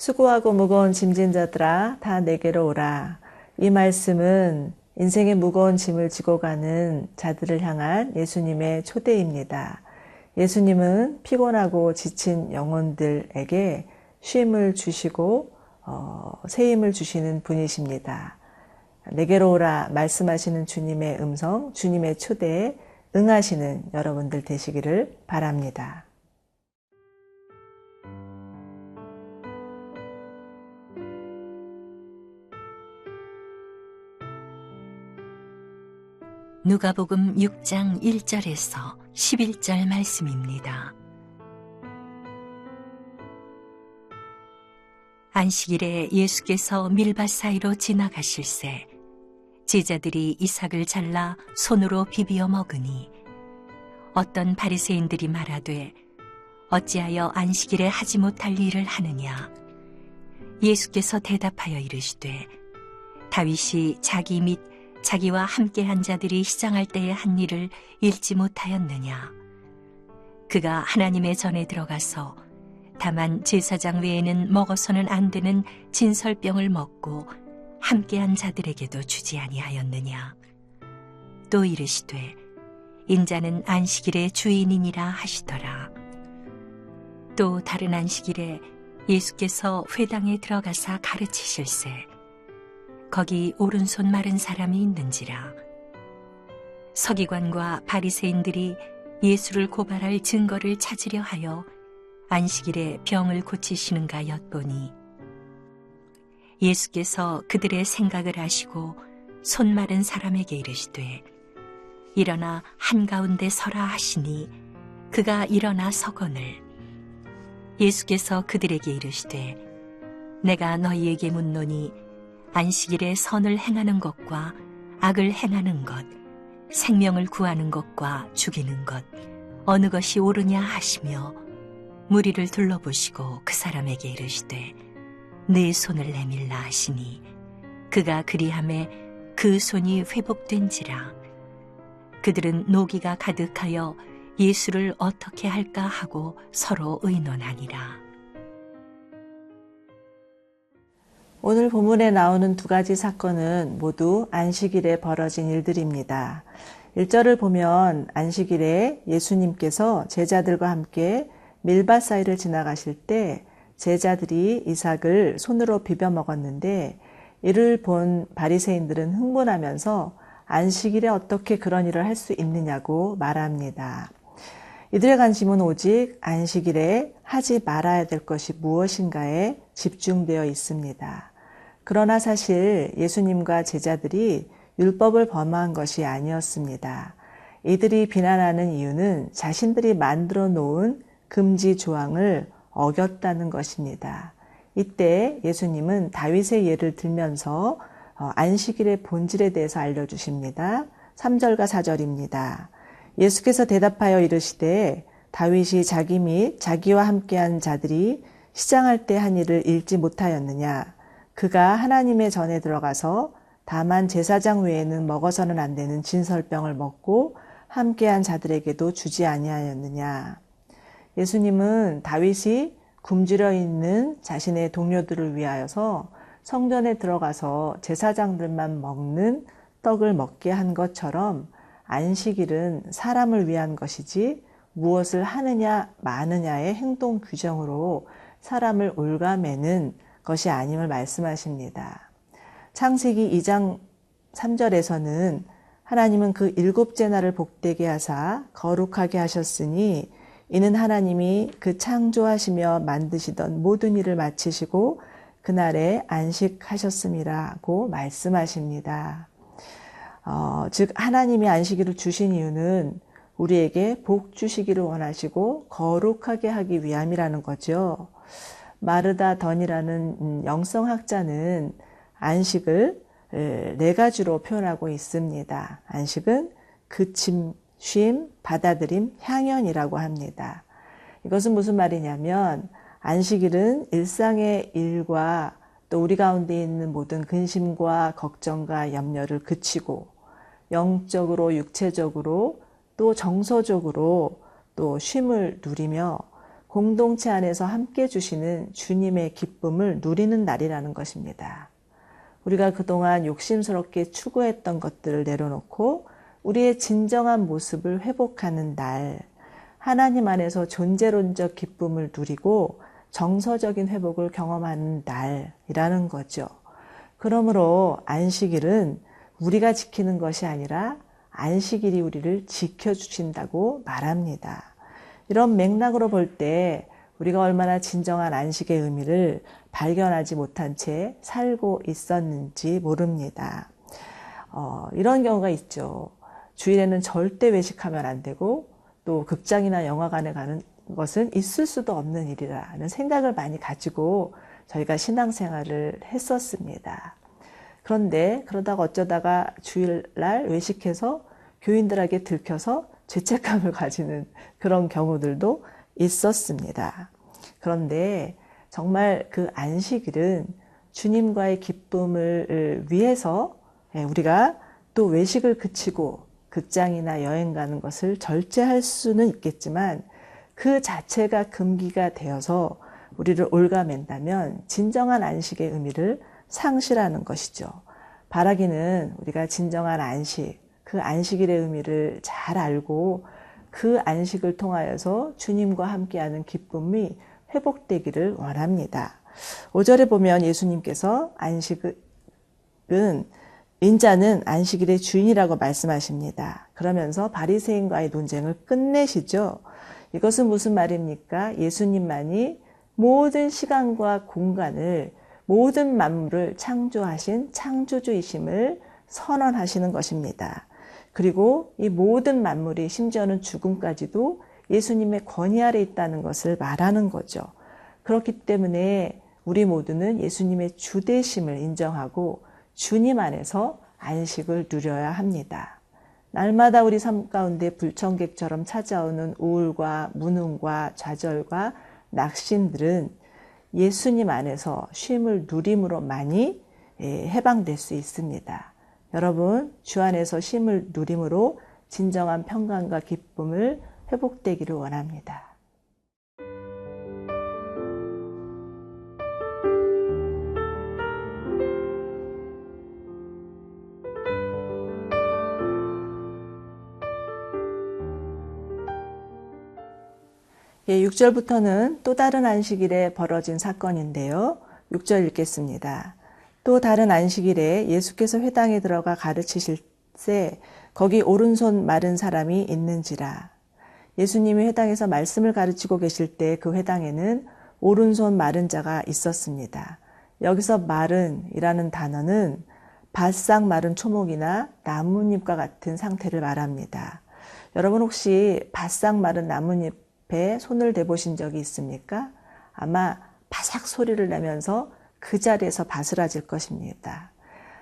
수고하고 무거운 짐진 자들아 다 내게로 오라. 이 말씀은 인생의 무거운 짐을 지고 가는 자들을 향한 예수님의 초대입니다. 예수님은 피곤하고 지친 영혼들에게 쉼을 주시고 새 힘을 주시는 분이십니다. 내게로 오라 말씀하시는 주님의 음성, 주님의 초대에 응하시는 여러분들 되시기를 바랍니다. 누가복음 6장 1절에서 11절 말씀입니다. 안식일에 예수께서 밀밭 사이로 지나가실새 제자들이 이삭을 잘라 손으로 비비어 먹으니 어떤 바리새인들이 말하되 어찌하여 안식일에 하지 못할 일을 하느냐. 예수께서 대답하여 이르시되 다윗이 자기 및 자기와 함께한 자들이 시장할 때에 한 일을 읽지 못하였느냐. 그가 하나님의 전에 들어가서 다만 제사장 외에는 먹어서는 안 되는 진설병을 먹고 함께한 자들에게도 주지 아니하였느냐. 또 이르시되 인자는 안식일의 주인이니라 하시더라. 또 다른 안식일에 예수께서 회당에 들어가사 가르치실새 거기 오른손 마른 사람이 있는지라. 서기관과 바리새인들이 예수를 고발할 증거를 찾으려 하여 안식일에 병을 고치시는가 엿보니 예수께서 그들의 생각을 아시고 손 마른 사람에게 이르시되 일어나 한가운데 서라 하시니 그가 일어나 서거늘. 예수께서 그들에게 이르시되 내가 너희에게 묻노니 안식일에 선을 행하는 것과 악을 행하는 것, 생명을 구하는 것과 죽이는 것, 어느 것이 옳으냐 하시며 무리를 둘러보시고 그 사람에게 이르시되 네 손을 내밀라 하시니 그가 그리하매 그 손이 회복된지라. 그들은 노기가 가득하여 예수를 어떻게 할까 하고 서로 의논하니라. 오늘 본문에 나오는 두 가지 사건은 모두 안식일에 벌어진 일들입니다. 1절을 보면 안식일에 예수님께서 제자들과 함께 밀밭 사이를 지나가실 때 제자들이 이삭을 손으로 비벼 먹었는데 이를 본 바리새인들은 흥분하면서 안식일에 어떻게 그런 일을 할 수 있느냐고 말합니다. 이들의 관심은 오직 안식일에 하지 말아야 될 것이 무엇인가에 집중되어 있습니다. 그러나 사실 예수님과 제자들이 율법을 범한 것이 아니었습니다. 이들이 비난하는 이유는 자신들이 만들어 놓은 금지 조항을 어겼다는 것입니다. 이때 예수님은 다윗의 예를 들면서 안식일의 본질에 대해서 알려주십니다. 3절과 4절입니다. 예수께서 대답하여 이르시되 다윗이 자기 및 자기와 함께한 자들이 시장할 때 한 일을 읽지 못하였느냐. 그가 하나님의 전에 들어가서 다만 제사장 외에는 먹어서는 안 되는 진설병을 먹고 함께한 자들에게도 주지 아니하였느냐. 예수님은 다윗이 굶주려 있는 자신의 동료들을 위하여서 성전에 들어가서 제사장들만 먹는 떡을 먹게 한 것처럼 안식일은 사람을 위한 것이지 무엇을 하느냐 마느냐의 행동 규정으로 사람을 올가매는 것이 아님을 말씀하십니다. 창세기 2장 3절에서는 하나님은 그 7째 날을 복되게 하사 거룩하게 하셨으니 이는 하나님이 그 창조하시며 만드시던 모든 일을 마치시고 그날에 안식하셨음이라고 말씀하십니다. 즉 하나님이 안식일을 주신 이유는 우리에게 복 주시기를 원하시고 거룩하게 하기 위함이라는 거죠. 마르다 던이라는 영성학자는 안식을 4가지로 표현하고 있습니다. 안식은 그침, 쉼, 받아들임, 향연이라고 합니다. 이것은 무슨 말이냐면 안식일은 일상의 일과 또 우리 가운데 있는 모든 근심과 걱정과 염려를 그치고 영적으로 육체적으로 또 정서적으로 또 쉼을 누리며 공동체 안에서 함께 주시는 주님의 기쁨을 누리는 날이라는 것입니다. 우리가 그동안 욕심스럽게 추구했던 것들을 내려놓고 우리의 진정한 모습을 회복하는 날, 하나님 안에서 존재론적 기쁨을 누리고 정서적인 회복을 경험하는 날이라는 거죠. 그러므로 안식일은 우리가 지키는 것이 아니라 안식일이 우리를 지켜주신다고 말합니다. 이런 맥락으로 볼 때 우리가 얼마나 진정한 안식의 의미를 발견하지 못한 채 살고 있었는지 모릅니다. 이런 경우가 있죠. 주일에는 절대 외식하면 안 되고 또 극장이나 영화관에 가는 것은 있을 수도 없는 일이라는 생각을 많이 가지고 저희가 신앙생활을 했었습니다. 그런데 그러다가 어쩌다가 주일날 외식해서 교인들에게 들켜서 죄책감을 가지는 그런 경우들도 있었습니다. 그런데 정말 그 안식일은 주님과의 기쁨을 위해서 우리가 또 외식을 그치고 극장이나 여행 가는 것을 절제할 수는 있겠지만 그 자체가 금기가 되어서 우리를 올가맨다면 진정한 안식의 의미를 상실하는 것이죠. 바라기는 우리가 진정한 안식, 그 안식일의 의미를 잘 알고 그 안식을 통하여서 주님과 함께하는 기쁨이 회복되기를 원합니다. 5절에 보면 예수님께서 안식은 인자는 안식일의 주인이라고 말씀하십니다. 그러면서 바리새인과의 논쟁을 끝내시죠. 이것은 무슨 말입니까? 예수님만이 모든 시간과 공간을, 모든 만물을 창조하신 창조주이심을 선언하시는 것입니다. 그리고 이 모든 만물이 심지어는 죽음까지도 예수님의 권위 아래 있다는 것을 말하는 거죠. 그렇기 때문에 우리 모두는 예수님의 주되심을 인정하고 주님 안에서 안식을 누려야 합니다. 날마다 우리 삶 가운데 불청객처럼 찾아오는 우울과 무능과 좌절과 낙심들은 예수님 안에서 쉼을 누림으로만이 해방될 수 있습니다. 여러분, 주 안에서 쉼을 누림으로 진정한 평강과 기쁨을 회복되기를 원합니다. 예, 6절부터는 또 다른 안식일에 벌어진 사건인데요. 6절 읽겠습니다. 또 다른 안식일에 예수께서 회당에 들어가 가르치실새 거기 오른손 마른 사람이 있는지라. 예수님이 회당에서 말씀을 가르치고 계실 때 그 회당에는 오른손 마른 자가 있었습니다. 여기서 마른이라는 단어는 바싹 마른 초목이나 나뭇잎과 같은 상태를 말합니다. 여러분 혹시 바싹 마른 나뭇잎에 손을 대보신 적이 있습니까? 아마 바삭 소리를 내면서 그 자리에서 바스라질 것입니다.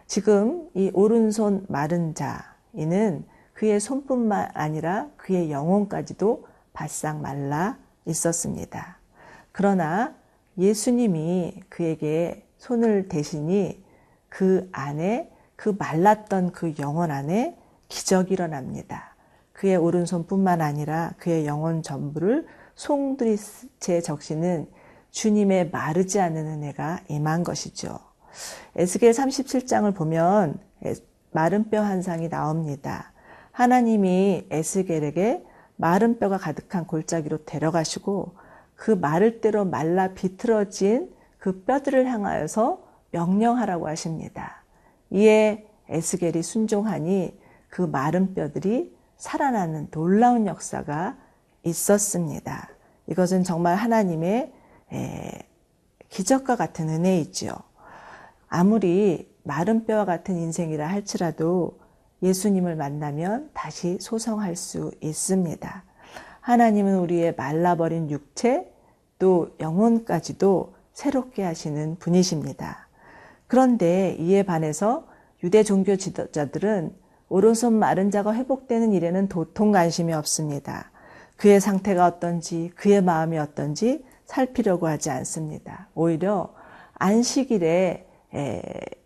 지금 이 오른손 마른 자, 이는 그의 손뿐만 아니라 그의 영혼까지도 바싹 말라 있었습니다. 그러나 예수님이 그에게 손을 대시니 그 안에, 그 말랐던 그 영혼 안에 기적이 일어납니다. 그의 오른손뿐만 아니라 그의 영혼 전부를 송두리째 적시는 주님의 마르지 않는 은혜가 임한 것이죠. 에스겔 37장을 보면 마른 뼈 한 상이 나옵니다. 하나님이 에스겔에게 마른 뼈가 가득한 골짜기로 데려가시고 그 마를 대로 말라 비틀어진 그 뼈들을 향하여서 명령하라고 하십니다. 이에 에스겔이 순종하니 그 마른 뼈들이 살아나는 놀라운 역사가 있었습니다. 이것은 정말 하나님의 기적과 같은 은혜이죠. 아무리 마른 뼈와 같은 인생이라 할지라도 예수님을 만나면 다시 소성할 수 있습니다. 하나님은 우리의 말라버린 육체 또 영혼까지도 새롭게 하시는 분이십니다. 그런데 이에 반해서 유대 종교 지도자들은 오른손 마른 자가 회복되는 일에는 도통 관심이 없습니다. 그의 상태가 어떤지, 그의 마음이 어떤지 살피려고 하지 않습니다. 오히려 안식일에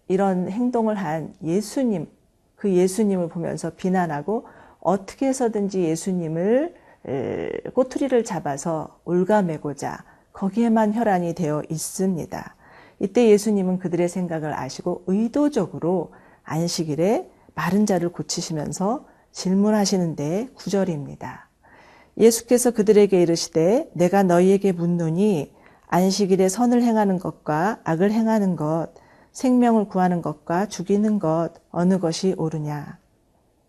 이런 행동을 한 예수님, 그 예수님을 보면서 비난하고 어떻게 해서든지 예수님을 꼬투리를 잡아서 올가매고자 거기에만 혈안이 되어 있습니다. 이때 예수님은 그들의 생각을 아시고 의도적으로 안식일에 마른 자를 고치시면서 질문하시는데 9절입니다. 예수께서 그들에게 이르시되 내가 너희에게 묻노니 안식일에 선을 행하는 것과 악을 행하는 것, 생명을 구하는 것과 죽이는 것 어느 것이 옳으냐.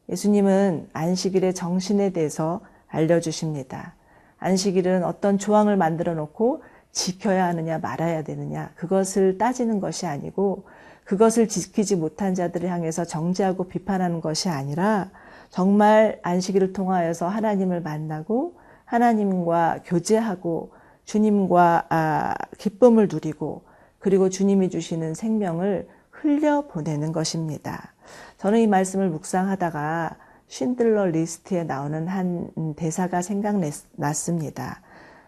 예수님은 안식일의 정신에 대해서 알려주십니다. 안식일은 어떤 조항을 만들어 놓고 지켜야 하느냐 말아야 되느냐 그것을 따지는 것이 아니고 그것을 지키지 못한 자들을 향해서 정죄하고 비판하는 것이 아니라 정말 안식일을 통하여서 하나님을 만나고 하나님과 교제하고 주님과 기쁨을 누리고 그리고 주님이 주시는 생명을 흘려보내는 것입니다. 저는 이 말씀을 묵상하다가 쉰들러 리스트에 나오는 한 대사가 생각났습니다.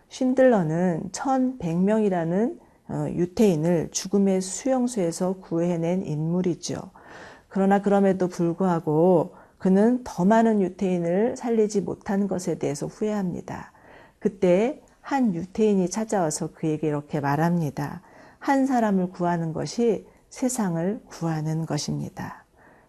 쉰들러는 1100명이라는 유태인을 죽음의 수용소에서 구해낸 인물이죠. 그러나 그럼에도 불구하고 그는 더 많은 유태인을 살리지 못한 것에 대해서 후회합니다. 그때 한 유태인이 찾아와서 그에게 이렇게 말합니다. 한 사람을 구하는 것이 세상을 구하는 것입니다.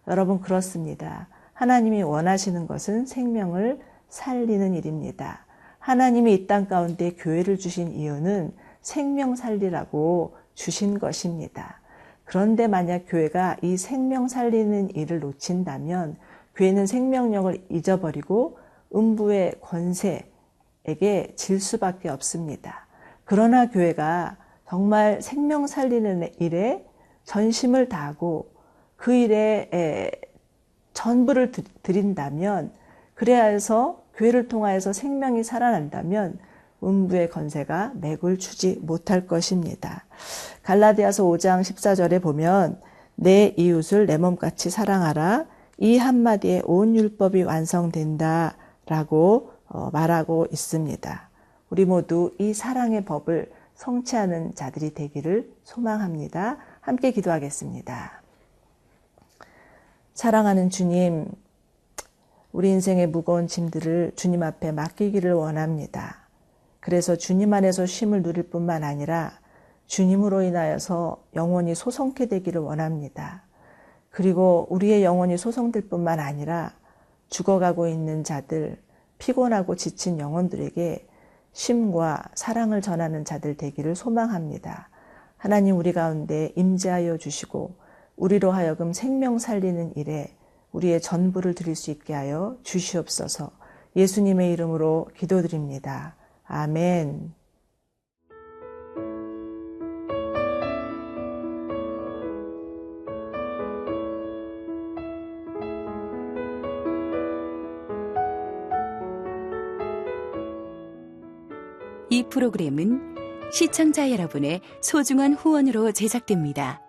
여러분 그렇습니다. 하나님이 원하시는 것은 생명을 살리는 일입니다. 하나님이 이 땅 가운데 교회를 주신 이유는 생명 살리라고 주신 것입니다. 그런데 만약 교회가 이 생명 살리는 일을 놓친다면 교회는 생명력을 잊어버리고 음부의 권세에게 질 수밖에 없습니다. 그러나 교회가 정말 생명 살리는 일에 전심을 다하고 그 일에 전부를 드린다면 그래야 해서 교회를 통하여서 생명이 살아난다면 음부의 권세가 맥을 추지 못할 것입니다. 갈라디아서 5장 14절에 보면 내 이웃을 내 몸같이 사랑하라 이 한마디에 온 율법이 완성된다 라고 말하고 있습니다. 우리 모두 이 사랑의 법을 성취하는 자들이 되기를 소망합니다. 함께 기도하겠습니다. 사랑하는 주님, 우리 인생의 무거운 짐들을 주님 앞에 맡기기를 원합니다. 그래서 주님 안에서 쉼을 누릴 뿐만 아니라 주님으로 인하여서 영혼이 소성케 되기를 원합니다. 그리고 우리의 영혼이 소성될 뿐만 아니라 죽어가고 있는 자들, 피곤하고 지친 영혼들에게 쉼과 사랑을 전하는 자들 되기를 소망합니다. 하나님 우리 가운데 임재하여 주시고 우리로 하여금 생명 살리는 일에 우리의 전부를 드릴 수 있게 하여 주시옵소서. 예수님의 이름으로 기도드립니다. 아멘. 이 프로그램은 시청자 여러분의 소중한 후원으로 제작됩니다.